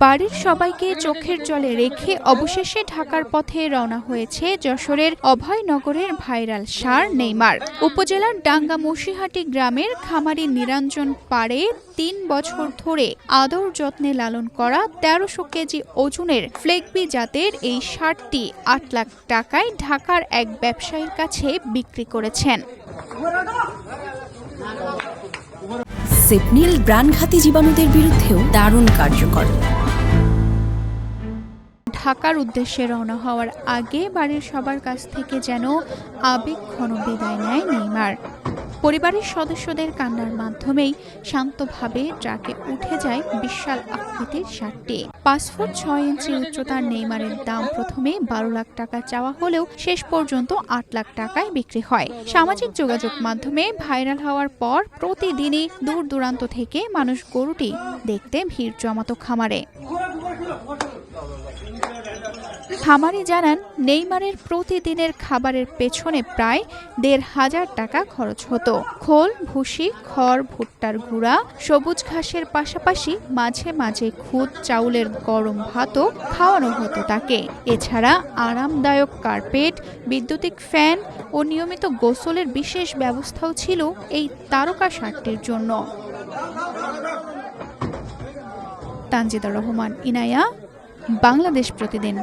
বাড়ির সবাইকে চোখের জলে রেখে অবশেষে ঢাকার পথে রওনা হয়েছে যশোরের অভয়নগরের ভাইরাল ষাঁড় নেইমার। উপজেলার ডাঙ্গা মসিহাটি গ্রামের খামারি নিরঞ্জন পাড়ে ৩ বছর ধরে আদর যত্নে লালন করা ১৩০০ কেজি ওজনের ফ্লেগবি জাতের এই ষাঁড়টি ৮ লাখ টাকায় ঢাকার এক ব্যবসায়ীর কাছে বিক্রি করেছেন। সেপনিল প্রাণঘাতী জীবাণুদের বিরুদ্ধেও দারুণ কার্যকর। ঢাকার উদ্দেশ্যে রওনা হওয়ার আগে বাড়ির সবার কাছ থেকে যেন আবেগঘন বিদায় নেয় নেইমার। পরিবারের সদস্যদের কান্নার মাধ্যমেই শান্তভাবে ট্রাকে উঠে যায় বিশাল আকৃতির ষাঁড়টি। ৫ ফুট ৬ ইঞ্চি উচ্চতার নেইমারের দাম প্রথমে ১২ লাখ টাকা চাওয়া হলেও শেষ পর্যন্ত ৮ লাখ টাকায় বিক্রি হয়। সামাজিক যোগাযোগ মাধ্যমে ভাইরাল হওয়ার পর প্রতিদিনই দূর দূরান্ত থেকে মানুষ গরুটি দেখতে ভিড় জমাতো খামারে। খামারি জানান, নেইমারের প্রতিদিনের খাবারের পেছনে প্রায় ১৫০০ টাকা খরচ হতো। খোল, ভুসি, খড়, ভুট্টার গুঁড়া, সবুজ ঘাসের পাশাপাশি মাঝে মাঝে খুদ চাউলের গরম ভাতও খাওয়ানো হতো তাকে। এছাড়া আরামদায়ক কার্পেট, বৈদ্যুতিক ফ্যান ও নিয়মিত গোসলের বিশেষ ব্যবস্থাও ছিল এই তারকা ষাঁড়টির জন্য। তানজিদা রহমান, ইনায়া, বাংলাদেশ প্রতিদিন।